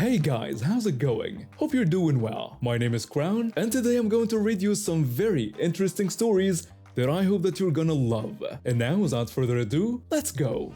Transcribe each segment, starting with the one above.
Hey guys, how's it going? Hope you're doing well. My name is Crown, and today I'm going to read you some very interesting stories that I hope that you're gonna love. And now, without further ado, let's go!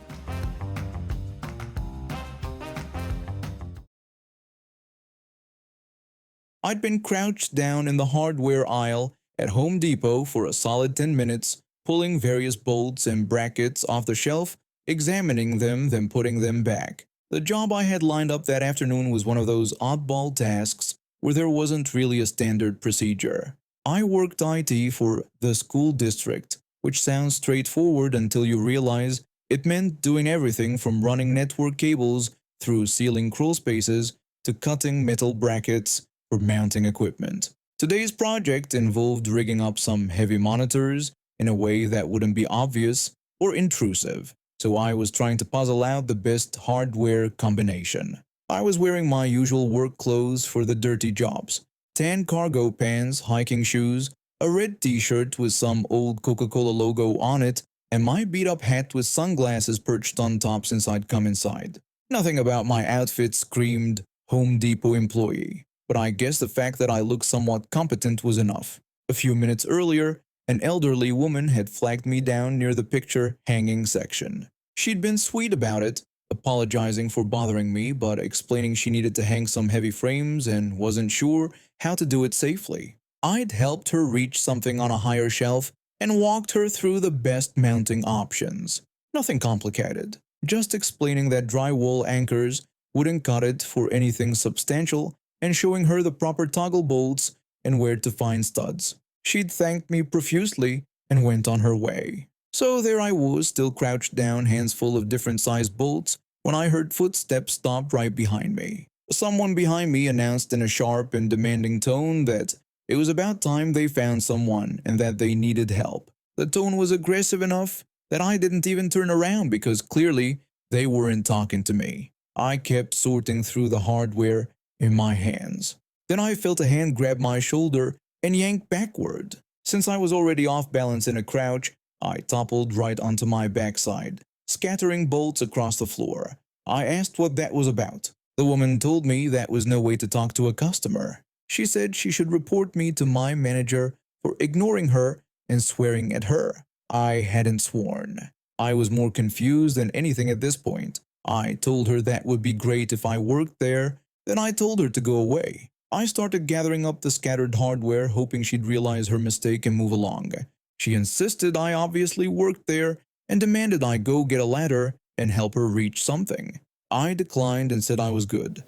I'd been crouched down in the hardware aisle at Home Depot for a solid 10 minutes, pulling various bolts and brackets off the shelf, examining them, then putting them back. The job I had lined up that afternoon was one of those oddball tasks where there wasn't really a standard procedure. I worked IT for the school district, which sounds straightforward until you realize it meant doing everything from running network cables through ceiling crawl spaces to cutting metal brackets for mounting equipment. Today's project involved rigging up some heavy monitors in a way that wouldn't be obvious or intrusive, so I was trying to puzzle out the best hardware combination. I was wearing my usual work clothes for the dirty jobs: tan cargo pants, hiking shoes, a red t-shirt with some old Coca-Cola logo on it, and my beat-up hat with sunglasses perched on top since I'd come inside. Nothing about my outfit screamed Home Depot employee, but I guess the fact that I looked somewhat competent was enough. A few minutes earlier, an elderly woman had flagged me down near the picture hanging section. She'd been sweet about it, apologizing for bothering me, but explaining she needed to hang some heavy frames and wasn't sure how to do it safely. I'd helped her reach something on a higher shelf and walked her through the best mounting options. Nothing complicated, just explaining that drywall anchors wouldn't cut it for anything substantial and showing her the proper toggle bolts and where to find studs. She'd thanked me profusely and went on her way. So there I was, still crouched down, hands full of different sized bolts, when I heard footsteps stop right behind me. Someone behind me announced in a sharp and demanding tone that it was about time they found someone and that they needed help. The tone was aggressive enough that I didn't even turn around because clearly they weren't talking to me. I kept sorting through the hardware in my hands. Then I felt a hand grab my shoulder and yank backward. Since I was already off balance in a crouch, I toppled right onto my backside, scattering bolts across the floor. I asked what that was about. The woman told me that was no way to talk to a customer. She said she should report me to my manager for ignoring her and swearing at her. I hadn't sworn. I was more confused than anything at this point. I told her that would be great if I worked there. Then I told her to go away. I started gathering up the scattered hardware, hoping she'd realize her mistake and move along. She insisted I obviously worked there and demanded I go get a ladder and help her reach something. I declined and said I was good.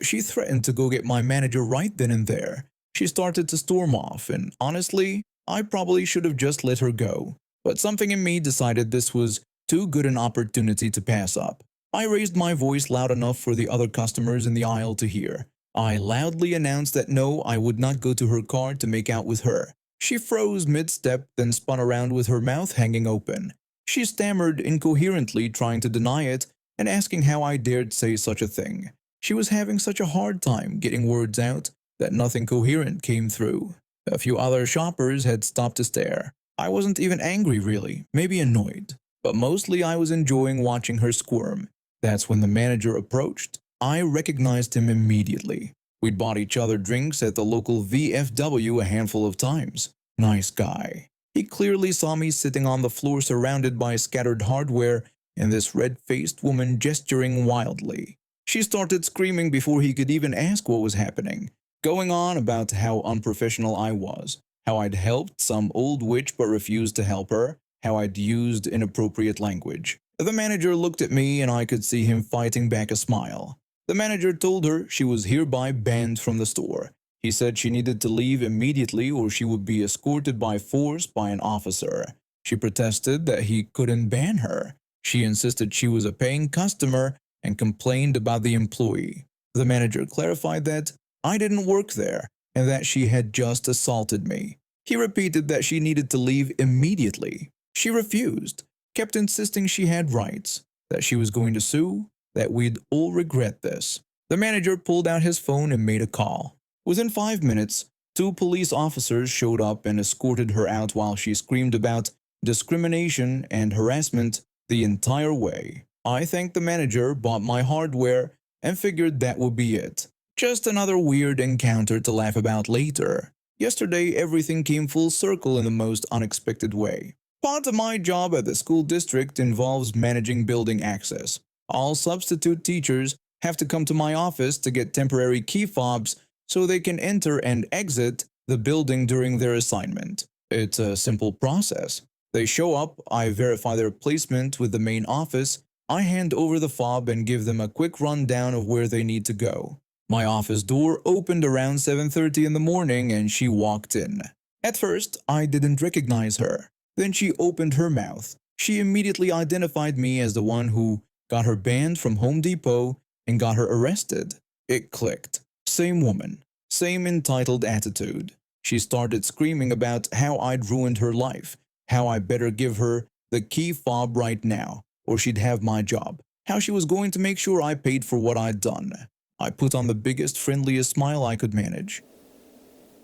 She threatened to go get my manager right then and there. She started to storm off, and honestly, I probably should have just let her go. But something in me decided this was too good an opportunity to pass up. I raised my voice loud enough for the other customers in the aisle to hear. I loudly announced that no, I would not go to her car to make out with her. She froze mid-step, then spun around with her mouth hanging open. She stammered incoherently, trying to deny it and asking how I dared say such a thing. She was having such a hard time getting words out that nothing coherent came through. A few other shoppers had stopped to stare. I wasn't even angry really, maybe annoyed, but mostly I was enjoying watching her squirm. That's when the manager approached. I recognized him immediately. We'd bought each other drinks at the local VFW a handful of times. Nice guy. He clearly saw me sitting on the floor surrounded by scattered hardware and this red-faced woman gesturing wildly. She started screaming before he could even ask what was happening, going on about how unprofessional I was, how I'd helped some old witch but refused to help her, how I'd used inappropriate language. The manager looked at me and I could see him fighting back a smile. The manager told her she was hereby banned from the store. He said she needed to leave immediately or she would be escorted by force by an officer. She protested that he couldn't ban her. She insisted she was a paying customer and complained about the employee. The manager clarified that I didn't work there and that she had just assaulted me. He repeated that she needed to leave immediately. She refused, kept insisting she had rights, that she was going to sue, that we'd all regret this. The manager pulled out his phone and made a call. Within 5 minutes, 2 police officers showed up and escorted her out while she screamed about discrimination and harassment the entire way. I thanked the manager, bought my hardware, and figured that would be it. Just another weird encounter to laugh about later. Yesterday, everything came full circle in the most unexpected way. Part of my job at the school district involves managing building access. All substitute teachers have to come to my office to get temporary key fobs so they can enter and exit the building during their assignment. It's a simple process. They show up, I verify their placement with the main office, I hand over the fob and give them a quick rundown of where they need to go. My office door opened around 7:30 in the morning and she walked in. At first, I didn't recognize her. Then she opened her mouth. She immediately identified me as the one who got her banned from Home Depot and got her arrested. It clicked. Same woman, same entitled attitude. She started screaming about how I'd ruined her life, how I better give her the key fob right now, or she'd have my job, how she was going to make sure I paid for what I'd done. I put on the biggest, friendliest smile I could manage.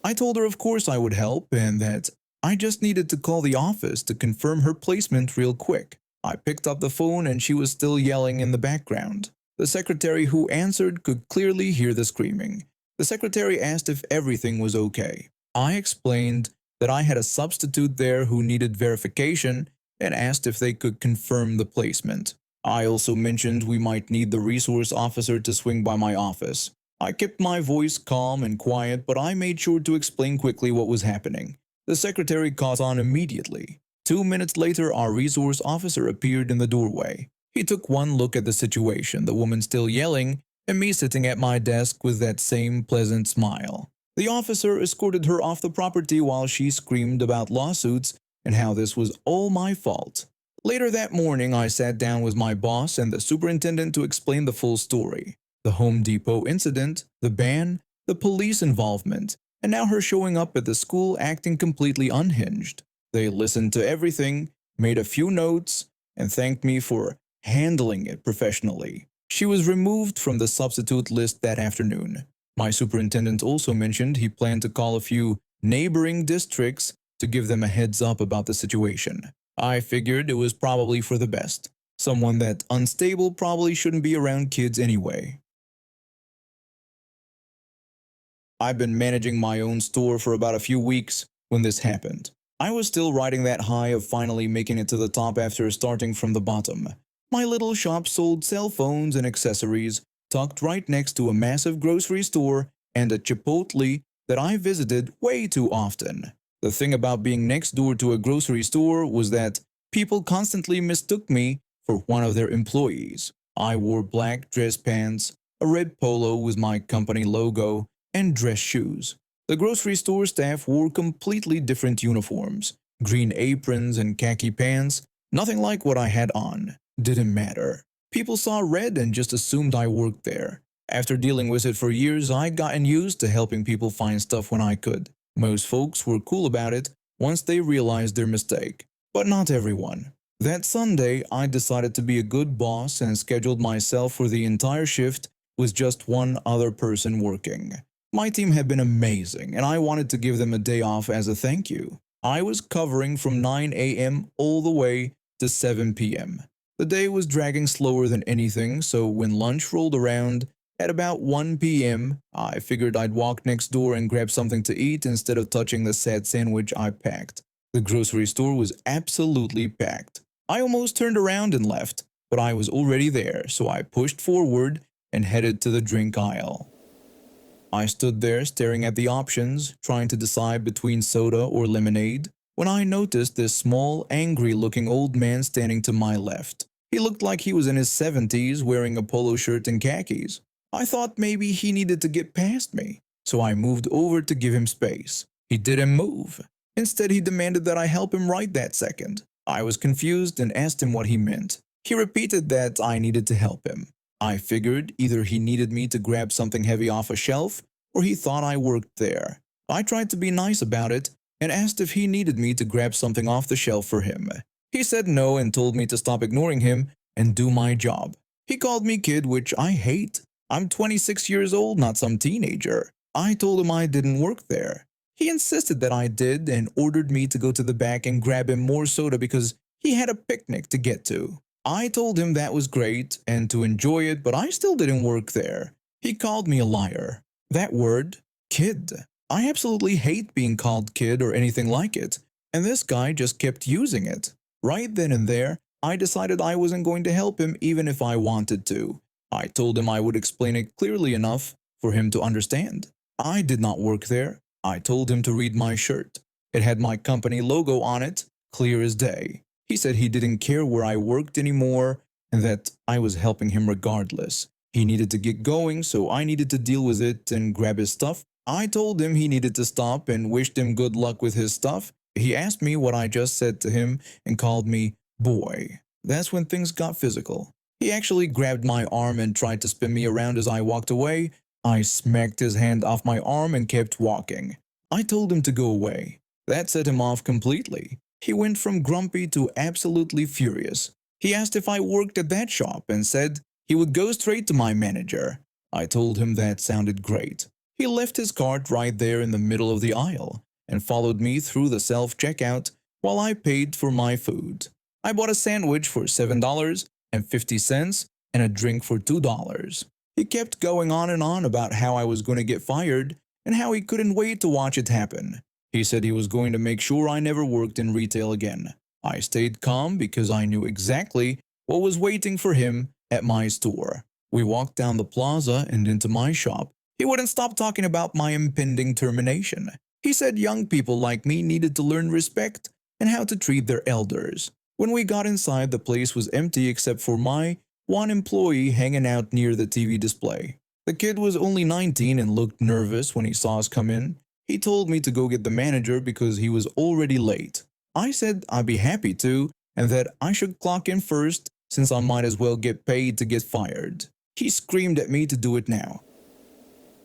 I told her of course I would help and that I just needed to call the office to confirm her placement real quick. I picked up the phone and she was still yelling in the background. The secretary who answered could clearly hear the screaming. The secretary asked if everything was okay. I explained that I had a substitute there who needed verification and asked if they could confirm the placement. I also mentioned we might need the resource officer to swing by my office. I kept my voice calm and quiet, but I made sure to explain quickly what was happening. The secretary caught on immediately. 2 minutes later, our resource officer appeared in the doorway. He took one look at the situation, the woman still yelling, and me sitting at my desk with that same pleasant smile. The officer escorted her off the property while she screamed about lawsuits and how this was all my fault. Later that morning, I sat down with my boss and the superintendent to explain the full story. The Home Depot incident, the ban, the police involvement, and now her showing up at the school acting completely unhinged. They listened to everything, made a few notes, and thanked me for handling it professionally. She was removed from the substitute list that afternoon. My superintendent also mentioned he planned to call a few neighboring districts to give them a heads up about the situation. I figured it was probably for the best. Someone that unstable probably shouldn't be around kids anyway. I've been managing my own store for about a few weeks when this happened. I was still riding that high of finally making it to the top after starting from the bottom. My little shop sold cell phones and accessories, tucked right next to a massive grocery store and a Chipotle that I visited way too often. The thing about being next door to a grocery store was that people constantly mistook me for one of their employees. I wore black dress pants, a red polo with my company logo, and dress shoes. The grocery store staff wore completely different uniforms, green aprons and khaki pants, nothing like what I had on. Didn't matter. People saw red and just assumed I worked there. After dealing with it for years, I'd gotten used to helping people find stuff when I could. Most folks were cool about it once they realized their mistake, but not everyone. That Sunday, I decided to be a good boss and scheduled myself for the entire shift with just one other person working. My team had been amazing, and I wanted to give them a day off as a thank you. I was covering from 9 a.m. all the way to 7 p.m. The day was dragging slower than anything, so when lunch rolled around at about 1 p.m., I figured I'd walk next door and grab something to eat instead of touching the sad sandwich I packed. The grocery store was absolutely packed. I almost turned around and left, but I was already there, so I pushed forward and headed to the drink aisle. I stood there staring at the options, trying to decide between soda or lemonade, when I noticed this small, angry-looking old man standing to my left. He looked like he was in his 70s, wearing a polo shirt and khakis. I thought maybe he needed to get past me, so I moved over to give him space. He didn't move. Instead, he demanded that I help him right that second. I was confused and asked him what he meant. He repeated that I needed to help him. I figured either he needed me to grab something heavy off a shelf, or he thought I worked there. I tried to be nice about it and asked if he needed me to grab something off the shelf for him. He said no and told me to stop ignoring him and do my job. He called me kid, which I hate. I'm 26 years old, not some teenager. I told him I didn't work there. He insisted that I did and ordered me to go to the back and grab him more soda because he had a picnic to get to. I told him that was great and to enjoy it, but I still didn't work there. He called me a liar. That word, kid. I absolutely hate being called kid or anything like it, and this guy just kept using it. Right then and there, I decided I wasn't going to help him even if I wanted to. I told him I would explain it clearly enough for him to understand. I did not work there. I told him to read my shirt. It had my company logo on it, clear as day. He said he didn't care where I worked anymore and that I was helping him regardless. He needed to get going, so I needed to deal with it and grab his stuff. I told him he needed to stop and wished him good luck with his stuff. He asked me what I just said to him and called me boy. That's when things got physical. He actually grabbed my arm and tried to spin me around as I walked away. I smacked his hand off my arm and kept walking. I told him to go away. That set him off completely. He went from grumpy to absolutely furious. He asked if I worked at that shop and said he would go straight to my manager. I told him that sounded great. He left his cart right there in the middle of the aisle and followed me through the self-checkout while I paid for my food. I bought a sandwich for $7.50 and a drink for $2. He kept going on and on about how I was going to get fired and how he couldn't wait to watch it happen. He said he was going to make sure I never worked in retail again. I stayed calm because I knew exactly what was waiting for him at my store. We walked down the plaza and into my shop. He wouldn't stop talking about my impending termination. He said young people like me needed to learn respect and how to treat their elders. When we got inside, the place was empty except for my one employee hanging out near the TV display. The kid was only 19 and looked nervous when he saw us come in. He told me to go get the manager because he was already late. I said I'd be happy to and that I should clock in first since I might as well get paid to get fired. He screamed at me to do it now.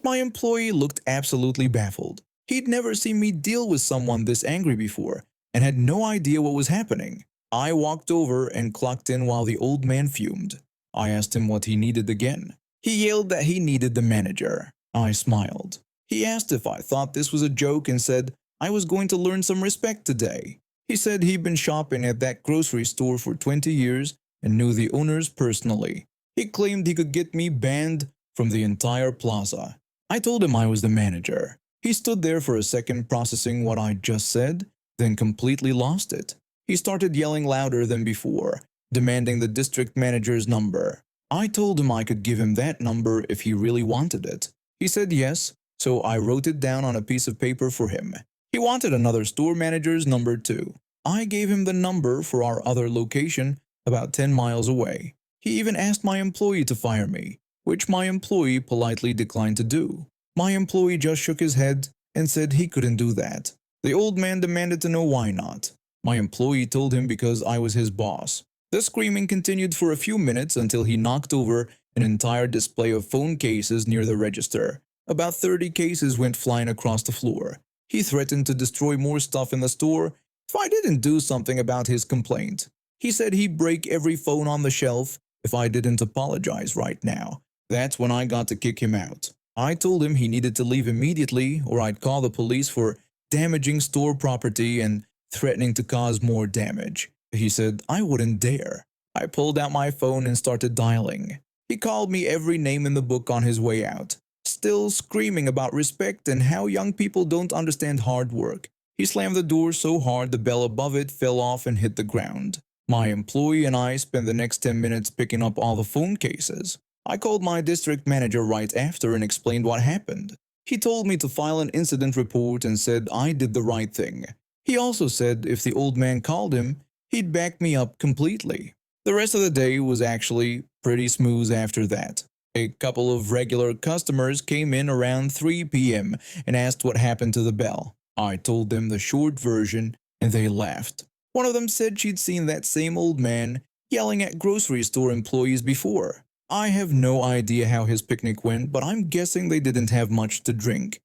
My employee looked absolutely baffled. He'd never seen me deal with someone this angry before and had no idea what was happening. I walked over and clocked in while the old man fumed. I asked him what he needed again. He yelled that he needed the manager. I smiled. He asked if I thought this was a joke and said I was going to learn some respect today. He said he'd been shopping at that grocery store for 20 years and knew the owners personally. He claimed he could get me banned from the entire plaza. I told him I was the manager. He stood there for a second processing what I just said, then completely lost it. He started yelling louder than before, demanding the district manager's number. I told him I could give him that number if he really wanted it. He said yes, so I wrote it down on a piece of paper for him. He wanted another store manager's number too. I gave him the number for our other location about 10 miles away. He even asked my employee to fire me, which my employee politely declined to do. My employee just shook his head and said he couldn't do that. The old man demanded to know why not. My employee told him because I was his boss. The screaming continued for a few minutes until he knocked over an entire display of phone cases near the register. About 30 cases went flying across the floor. He threatened to destroy more stuff in the store if I didn't do something about his complaint. He said he'd break every phone on the shelf if I didn't apologize right now. That's when I got to kick him out. I told him he needed to leave immediately or I'd call the police for damaging store property and threatening to cause more damage. He said I wouldn't dare. I pulled out my phone and started dialing. He called me every name in the book on his way out, still screaming about respect and how young people don't understand hard work. He slammed the door so hard the bell above it fell off and hit the ground. My employee and I spent the next 10 minutes picking up all the phone cases. I called my district manager right after and explained what happened. He told me to file an incident report and said I did the right thing. He also said if the old man called him, he'd back me up completely. The rest of the day was actually pretty smooth after that. A couple of regular customers came in around 3 p.m. and asked what happened to the bell. I told them the short version and they laughed. One of them said she'd seen that same old man yelling at grocery store employees before. I have no idea how his picnic went, but I'm guessing they didn't have much to drink.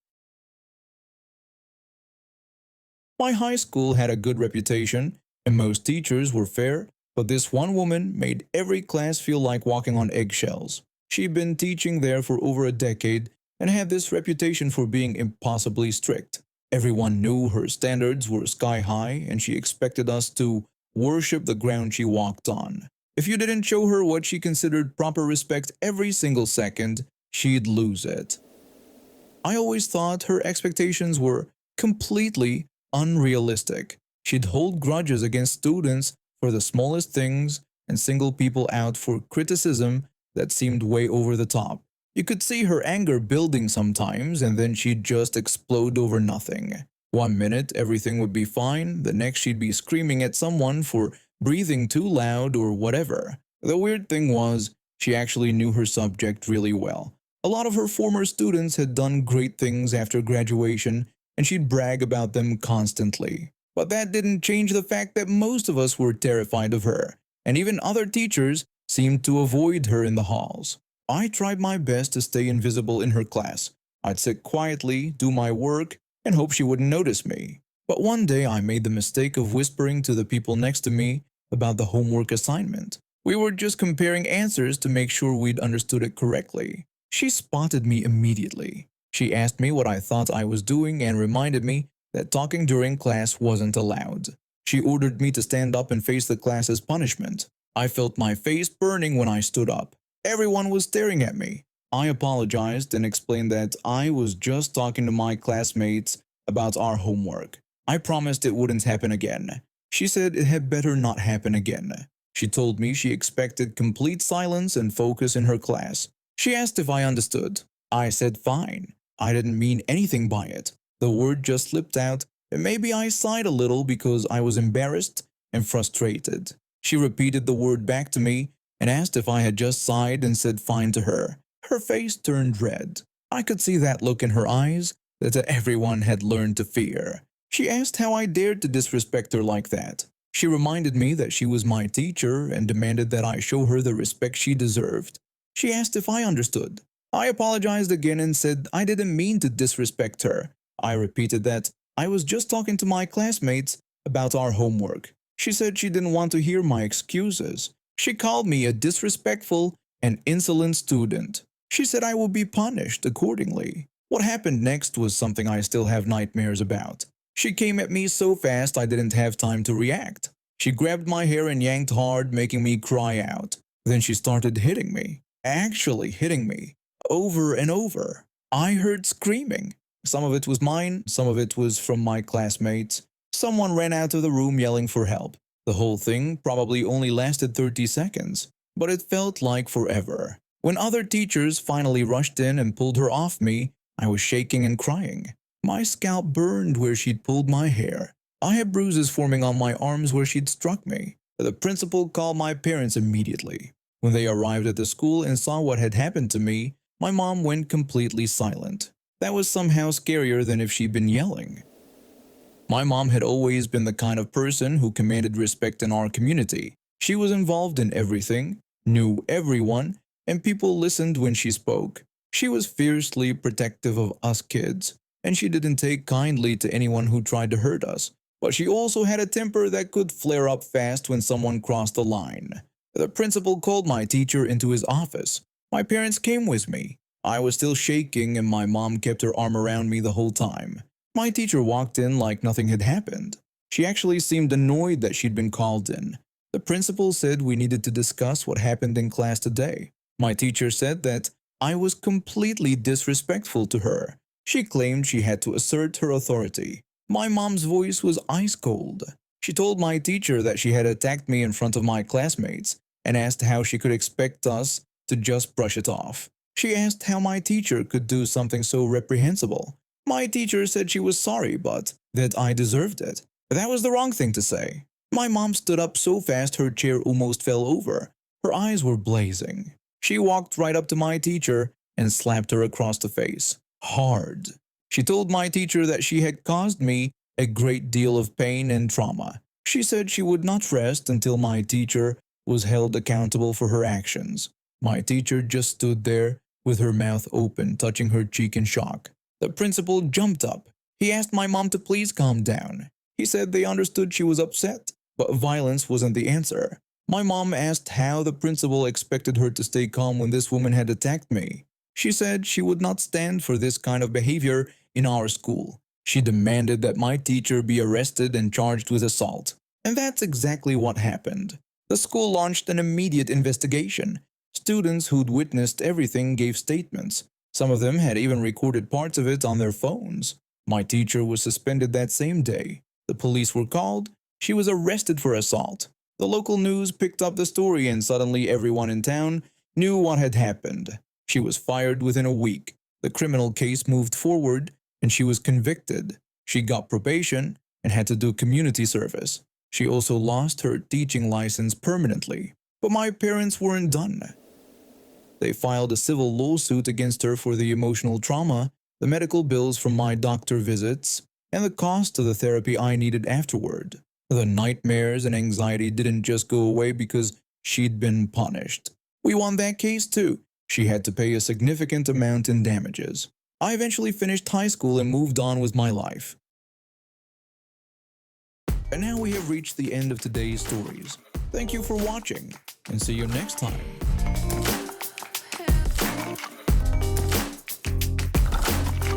My high school had a good reputation, and most teachers were fair, but this one woman made every class feel like walking on eggshells. She'd been teaching there for over a decade and had this reputation for being impossibly strict. Everyone knew her standards were sky high and she expected us to worship the ground she walked on. If you didn't show her what she considered proper respect every single second, she'd lose it. I always thought her expectations were completely unrealistic. She'd hold grudges against students for the smallest things and single people out for criticism that seemed way over the top. You could see her anger building sometimes, and then she'd just explode over nothing. One minute everything would be fine, the next she'd be screaming at someone for breathing too loud or whatever. The weird thing was, she actually knew her subject really well. A lot of her former students had done great things after graduation, and she'd brag about them constantly. But that didn't change the fact that most of us were terrified of her, and even other teachers seemed to avoid her in the halls. I tried my best to stay invisible in her class. I'd sit quietly, do my work, and hope she wouldn't notice me. But one day I made the mistake of whispering to the people next to me about the homework assignment. We were just comparing answers to make sure we'd understood it correctly. She spotted me immediately. She asked me what I thought I was doing and reminded me that talking during class wasn't allowed. She ordered me to stand up and face the class as punishment. I felt my face burning when I stood up. Everyone was staring at me. I apologized and explained that I was just talking to my classmates about our homework. I promised it wouldn't happen again. She said it had better not happen again. She told me she expected complete silence and focus in her class. She asked if I understood. I said fine. I didn't mean anything by it. The word just slipped out, and maybe I sighed a little because I was embarrassed and frustrated. She repeated the word back to me and asked if I had just sighed and said fine to her. Her face turned red. I could see that look in her eyes that everyone had learned to fear. She asked how I dared to disrespect her like that. She reminded me that she was my teacher and demanded that I show her the respect she deserved. She asked if I understood. I apologized again and said I didn't mean to disrespect her. I repeated that I was just talking to my classmates about our homework. She said she didn't want to hear my excuses. She called me a disrespectful and insolent student. She said I would be punished accordingly. What happened next was something I still have nightmares about. She came at me so fast I didn't have time to react. She grabbed my hair and yanked hard, making me cry out. Then she started hitting me. Actually hitting me. Over and over. I heard screaming. Some of it was mine, some of it was from my classmates. Someone ran out of the room yelling for help. The whole thing probably only lasted 30 seconds, but it felt like forever. When other teachers finally rushed in and pulled her off me, I was shaking and crying. My scalp burned where she'd pulled my hair. I had bruises forming on my arms where she'd struck me. The principal called my parents immediately. When they arrived at the school and saw what had happened to me, my mom went completely silent. That was somehow scarier than if she'd been yelling. My mom had always been the kind of person who commanded respect in our community. She was involved in everything, knew everyone, and people listened when she spoke. She was fiercely protective of us kids, and she didn't take kindly to anyone who tried to hurt us. But she also had a temper that could flare up fast when someone crossed the line. The principal called my teacher into his office. My parents came with me. I was still shaking and my mom kept her arm around me the whole time. My teacher walked in like nothing had happened. She actually seemed annoyed that she'd been called in. The principal said we needed to discuss what happened in class today. My teacher said that I was completely disrespectful to her. She claimed she had to assert her authority. My mom's voice was ice cold. She told my teacher that she had attacked me in front of my classmates and asked how she could expect us to just brush it off. She asked how my teacher could do something so reprehensible. My teacher said she was sorry, but that I deserved it. That was the wrong thing to say. My mom stood up so fast her chair almost fell over. Her eyes were blazing. She walked right up to my teacher and slapped her across the face. Hard. She told my teacher that she had caused me a great deal of pain and trauma. She said she would not rest until my teacher was held accountable for her actions. My teacher just stood there with her mouth open, touching her cheek in shock. The principal jumped up. He asked my mom to please calm down. He said they understood she was upset, but violence wasn't the answer. My mom asked how the principal expected her to stay calm when this woman had attacked me. She said she would not stand for this kind of behavior in our school. She demanded that my teacher be arrested and charged with assault. And that's exactly what happened. The school launched an immediate investigation. Students who'd witnessed everything gave statements. Some of them had even recorded parts of it on their phones. My teacher was suspended that same day. The police were called. She was arrested for assault. The local news picked up the story and suddenly everyone in town knew what had happened. She was fired within a week. The criminal case moved forward and she was convicted. She got probation and had to do community service. She also lost her teaching license permanently. But my parents weren't done. They filed a civil lawsuit against her for the emotional trauma, the medical bills from my doctor visits, and the cost of the therapy I needed afterward. The nightmares and anxiety didn't just go away because she'd been punished. We won that case too. She had to pay a significant amount in damages. I eventually finished high school and moved on with my life. And now we have reached the end of today's stories. Thank you for watching, and see you next time.